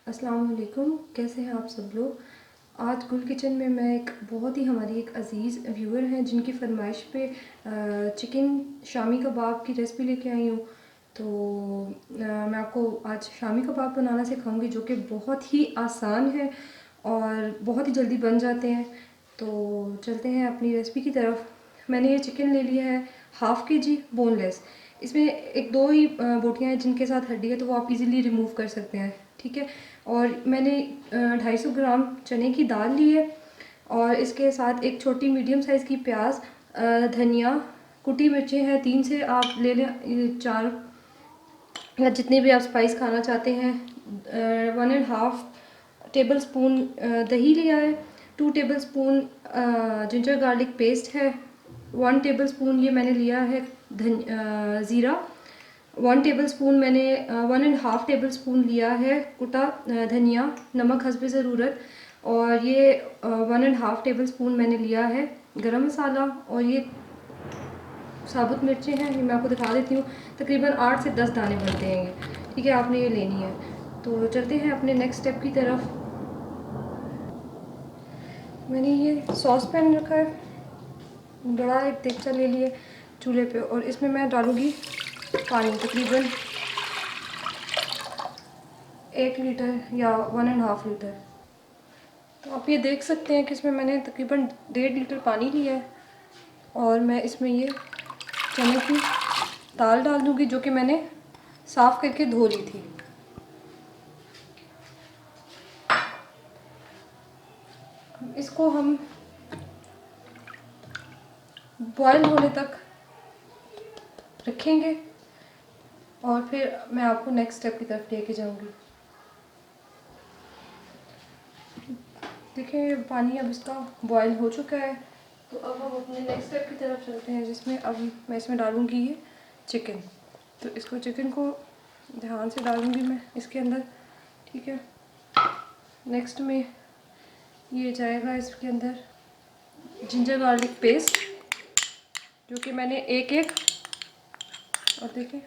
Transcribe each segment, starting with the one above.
अस्सलाम वालेकुम, कैसे हैं आप सब लोग। आज गुल किचन में मैं बहुत ही हमारी एक अज़ीज़ व्यूअर हैं जिनकी फरमाइश पे चिकन शामी कबाब की रेसिपी लेके आई हूँ। तो मैं आपको आज शामी कबाब बनाना सिखाऊंगी जो कि बहुत ही आसान है और बहुत ही जल्दी बन जाते हैं। तो चलते हैं अपनी रेसिपी की तरफ। मैंने ये चिकन ले लिया है हाफ़ के जी बोनलेस। इसमें एक दो ही बोटियाँ हैं जिनके साथ हड्डी है, तो वो आप इजीली रिमूव कर सकते हैं, ठीक है। और मैंने 250 ग्राम चने की दाल ली है और इसके साथ एक छोटी मीडियम साइज़ की प्याज, धनिया, कुटी मिर्चें हैं 3 से आप ले लें, 4 या जितने भी आप स्पाइस खाना चाहते हैं। 1.5 टेबल स्पून दही लिया है। 2 table spoon ginger garlic paste है। 1 टेबल स्पून ये मैंने लिया है ज़ीरा। 1 टेबल स्पून मैंने 1.5 टेबल स्पून लिया है कुटा धनिया। नमक हस्बे ज़रूरत। और ये 1.5 टेबल स्पून मैंने लिया है गरम मसाला। और ये साबुत मिर्चें हैं, ये मैं आपको दिखा देती हूँ। तकरीबन 8 से 10 दाने बनते हैं ये, ठीक है। आपने ये लेनी है। तो चलते हैं अपने नेक्स्ट स्टेप की तरफ। मैंने ये सॉस पैन रखा है, बड़ा एक देगचा ले लिए चूल्हे पे, और इसमें मैं डालूँगी पानी, तकरीबन 1 लीटर या 1.5 लीटर। तो आप ये देख सकते हैं कि इसमें मैंने तकरीबन 1.5 लीटर पानी लिया है। और मैं इसमें ये चने की दाल डाल दूँगी जो कि मैंने साफ़ करके धो ली थी। इसको हम बॉयल होने तक रखेंगे और फिर मैं आपको नेक्स्ट स्टेप की तरफ लेके जाऊंगी। देखिए पानी अब इसका बॉयल हो चुका है। तो अब हम अपने नेक्स्ट स्टेप की तरफ चलते हैं, जिसमें अब मैं इसमें डालूंगी ये चिकन। तो इसको चिकन को ध्यान से डालूंगी मैं इसके अंदर, ठीक है। नेक्स्ट में ये जाएगा इसके अंदर जिंजर गार्लिक पेस्ट, जो कि मैंने एक और देखिए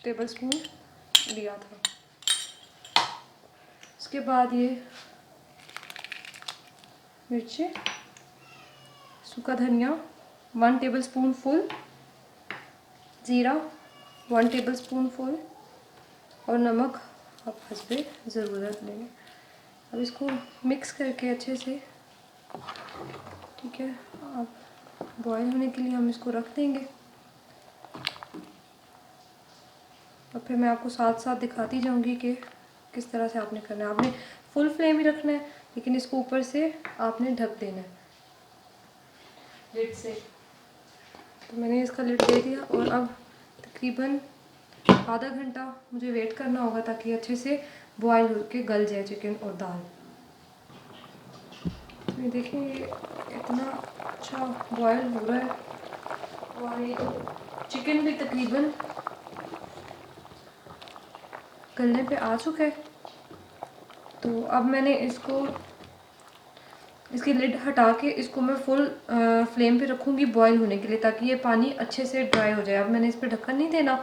टेबल स्पून लिया था। उसके बाद ये मिर्ची, सूखा धनिया 1 टेबल स्पून फुल, ज़ीरा 1 टेबल स्पून फुल, और नमक आप हस्बे ज़रूरत लेंगे। अब इसको मिक्स करके अच्छे से, ठीक है, अब बॉईल होने के लिए हम इसको रख देंगे। और फिर मैं आपको साथ साथ दिखाती जाऊंगी कि किस तरह से आपने करना है। आपने फुल फ्लेम ही रखना है, लेकिन इसको ऊपर से आपने ढक देना है लिड से। तो मैंने इसका लिड दे दिया और अब तकरीबन आधा घंटा मुझे वेट करना होगा ताकि अच्छे से बॉईल होकर गल जाए चिकन और दाल। तो ये देखिए ये इतना अच्छा बॉयल हो रहा है और ये चिकन भी तकरीबन गलने पे आ चुका है। तो अब मैंने इसकी लिड हटा के इसको मैं फुल फ्लेम पे रखूँगी बॉईल होने के लिए, ताकि ये पानी अच्छे से ड्राई हो जाए। अब मैंने इस पर ढक्कन नहीं देना,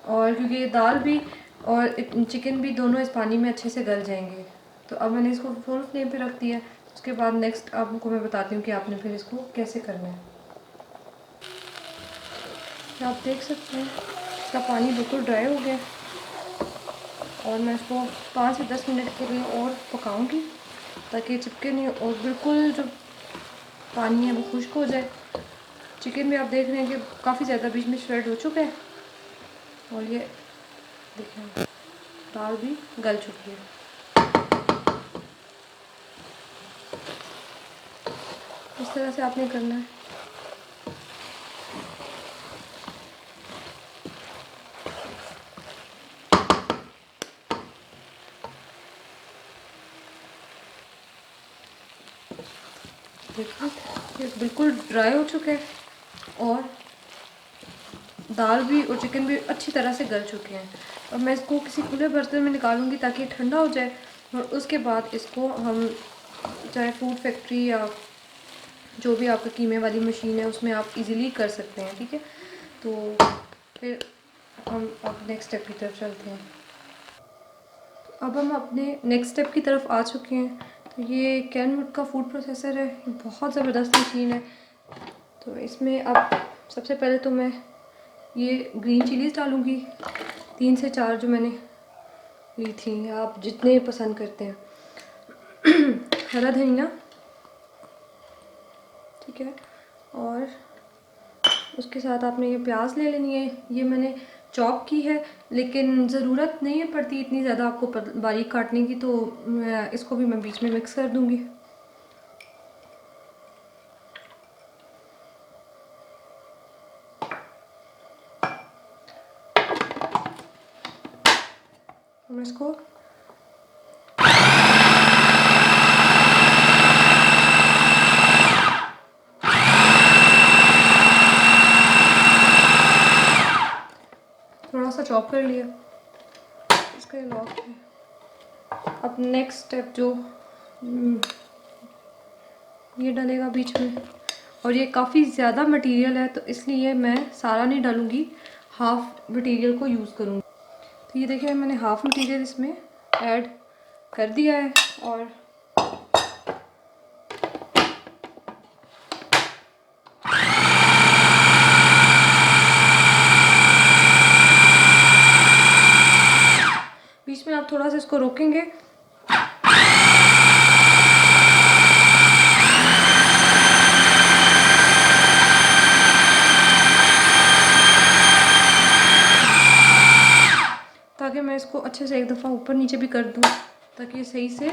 और क्योंकि ये दाल भी और चिकन भी दोनों इस पानी में अच्छे से गल जाएंगे। तो अब मैंने इसको फुल फ्लेम पे रख दिया। उसके बाद नेक्स्ट आपको मैं बताती हूँ कि आपने फिर इसको कैसे करना है। तो आप देख सकते हैं इसका पानी बिल्कुल ड्राई हो गया और मैं इसको 5 से 10 मिनट के लिए और पकाऊंगी ताकि चिपके नहीं और बिल्कुल जो पानी है वो खुश्क हो जाए। चिकन भी आप देख रहे हैं कि काफ़ी ज़्यादा बीच में श्रेड हो चुका है और ये देखिए दाल भी गल चुकी है। इस तरह से आपने करना है। देखिए ये बिल्कुल ड्राई हो चुका है और दाल भी और चिकन भी अच्छी तरह से गल चुके हैं। और मैं इसको किसी खुले बर्तन में निकालूंगी ताकि ठंडा हो जाए, और उसके बाद इसको हम चाहे फूड फैक्ट्री या जो भी आपकी कीमे वाली मशीन है उसमें आप इजीली कर सकते हैं, ठीक है। तो फिर हम अब नेक्स्ट स्टेप की तरफ चलते हैं। अब हम अपने नेक्स्ट स्टेप की तरफ आ चुके हैं। तो ये कैनवुड का फूड प्रोसेसर है, ये बहुत ज़बरदस्त मशीन है। तो इसमें अब सबसे पहले तो मैं ये ग्रीन चिलीज़ डालूँगी, 3 से 4 जो मैंने ली थी, आप जितने पसंद करते हैं। हरा धनिया, ठीक है, और उसके साथ आपने ये प्याज ले लेनी है, ये मैंने चॉप की है, लेकिन ज़रूरत नहीं है पड़ती इतनी ज़्यादा आपको बारीक काटने की, तो इसको भी मैं बीच में मिक्स कर दूँगी। हम इसको थोड़ा सा चॉप कर लिया, इसका ये लॉक है। अब नेक्स्ट स्टेप जो ये डलेगा बीच में, और ये काफ़ी ज़्यादा मटेरियल है तो इसलिए मैं सारा नहीं डालूँगी, हाफ़ मटेरियल को यूज़ करूँगी। तो ये देखिए मैंने हाफ़ मटेरियल इसमें ऐड कर दिया है, और बीच में आप थोड़ा सा इसको रोकेंगे। ताकि मैं इसको अच्छे से एक दफ़ा ऊपर नीचे भी कर दूँ ताकि ये सही से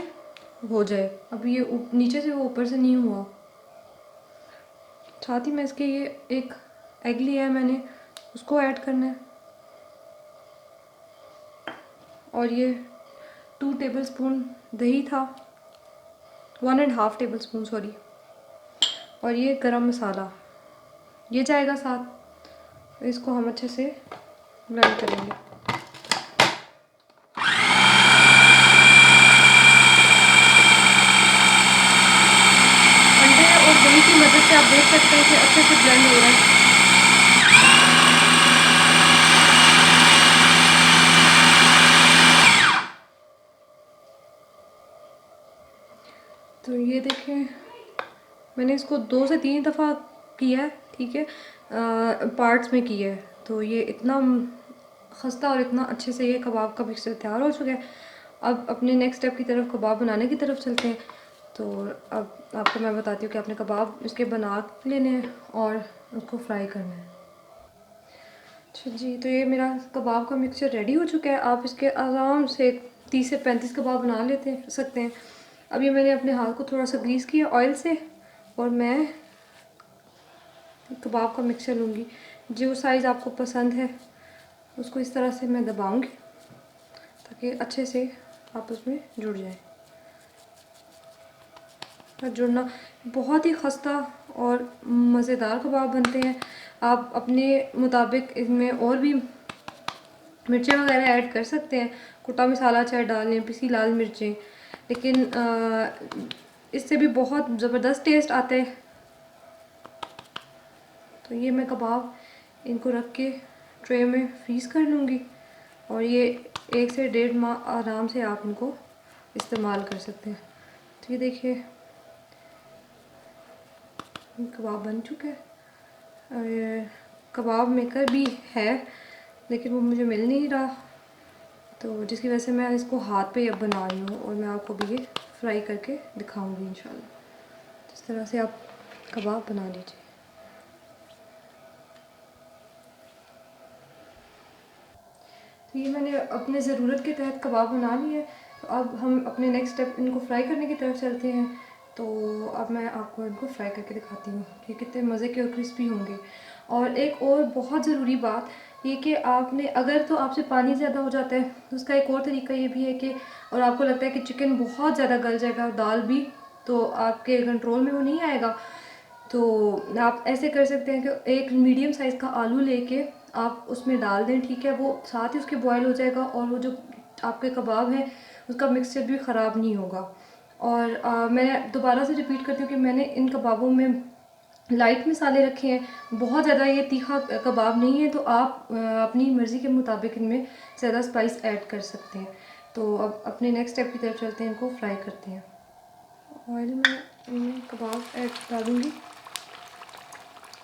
हो जाए। अब ये नीचे से वो ऊपर से नहीं हुआ। साथ ही मैं इसके ये एक एग लिया है मैंने, उसको ऐड करना है, और ये 2 टेबलस्पून दही था, 1.5 टेबलस्पून सॉरी, और ये गरम मसाला ये जाएगा साथ। इसको हम अच्छे से ब्लेंड करेंगे। अंडे और दही की मदद से आप देख सकते हैं कि अच्छे से ब्लेंड हो रहा है। तो ये देखें मैंने इसको 2 से 3 दफ़ा किया है, ठीक है, पार्ट्स में किया है। तो ये इतना खस्ता और इतना अच्छे से ये कबाब का मिक्सचर तैयार हो चुका है। अब अपने नेक्स्ट स्टेप की तरफ कबाब बनाने की तरफ चलते हैं। तो अब आपको मैं बताती हूँ कि आपने कबाब इसके बना लेने हैं और उसको फ्राई करना है। अच्छा जी, तो ये मेरा कबाब का मिक्सचर रेडी हो चुका है। आप इसके आराम से 30 से 35 कबाब बना सकते हैं। अब ये मैंने अपने हाथ को थोड़ा सा ग्रीस किया ऑयल से, और मैं कबाब का मिक्सचर लूँगी। जो साइज़ आपको पसंद है उसको इस तरह से मैं दबाऊँगी ताकि अच्छे से आपस में जुड़ जाए। जुड़ना बहुत ही खस्ता और मज़ेदार कबाब बनते हैं। आप अपने मुताबिक इसमें और भी मिर्चें वगैरह ऐड कर सकते हैं, कुटा मसाला चाहे डाल लें, पिसी लाल मिर्चें, लेकिन इससे भी बहुत ज़बरदस्त टेस्ट आता है। तो ये मैं कबाब इनको रख के ट्रे में फ्रीज़ कर लूँगी, और ये 1 से 1.5 माह आराम से आप इनको इस्तेमाल कर सकते हैं। तो ये देखिए कबाब बन चुका है। और कबाब मेकर भी है लेकिन वो मुझे मिल नहीं रहा, तो जिसकी वजह से मैं इसको हाथ पे अब बना रही हूँ, और मैं आपको भी ये फ्राई करके दिखाऊंगी इंशाल्लाह। इस तरह से आप कबाब बना लीजिए। तो ये मैंने अपने ज़रूरत के तहत कबाब बना लिए। तो अब हम अपने नेक्स्ट स्टेप इनको फ्राई करने की तरफ चलते हैं। तो अब मैं आपको इनको फ्राई करके दिखाती हूँ कि कितने मज़े के और क्रिस्पी होंगे। और एक और बहुत ज़रूरी बात ये कि आपने अगर तो आपसे पानी ज़्यादा हो जाता है तो उसका एक और तरीका ये भी है कि, और आपको लगता है कि चिकन बहुत ज़्यादा गल जाएगा और दाल भी, तो आपके कंट्रोल में वो नहीं आएगा, तो आप ऐसे कर सकते हैं कि एक मीडियम साइज़ का आलू लेके आप उसमें डाल दें, ठीक है, वो साथ ही उसके बॉयल हो जाएगा और वो जो आपके कबाब हैं उसका मिक्सचर भी ख़राब नहीं होगा। और मैं दोबारा से रिपीट करती हूँ कि मैंने इन कबाबों में लाइट मसाले रखे हैं, बहुत ज़्यादा ये तीखा कबाब नहीं है, तो आप अपनी मर्ज़ी के मुताबिक इनमें ज़्यादा स्पाइस ऐड कर सकते हैं। तो अब अपने नेक्स्ट स्टेप की तरफ चलते हैं, इनको फ्राई करते हैं। ऑयल में इनमें कबाब ऐड डालूँगी।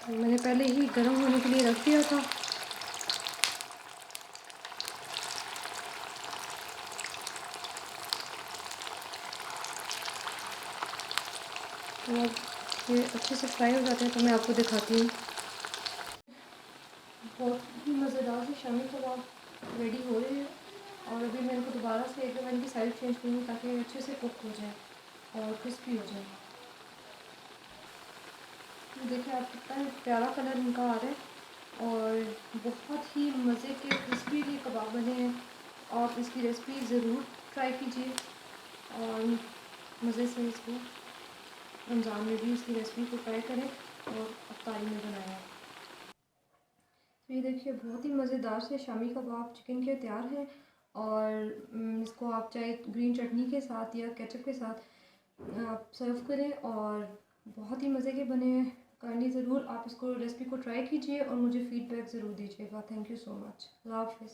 तो मैंने पहले ही गर्म होने के लिए रख दिया था। तो अब ये अच्छे से फ्राई हो जाते हैं तो मैं आपको दिखाती हूँ। बहुत ही मज़ेदार से शामी कबाब रेडी हो रहे हैं और अभी मैं इनको दोबारा से एक बार इनकी साइड चेंज करूँगी ताकि ये अच्छे से कुक हो जाए और क्रिस्पी हो जाए। देखिए आप कितना प्यारा कलर इनका आ रहा है और बहुत ही मज़े के क्रिस्पी ये कबाब बने हैं। आप इसकी रेसिपी ज़रूर ट्राई कीजिए और मज़े से इसको रमज़ान में भी इसकी रेसिपी को ट्राई करें और अफ्तारी में बनाएं। तो ये देखिए बहुत ही मज़ेदार से शामी कबाब चिकन के तैयार हैं और इसको आप चाहे ग्रीन चटनी के साथ या केचप के साथ आप सर्व करें और बहुत ही मज़े के बने हैं। काइंडली ज़रूर आप इसको रेसिपी को ट्राई कीजिए और मुझे फ़ीडबैक ज़रूर दीजिएगा। Thank you so much. अल्लाह हाफ़िज़।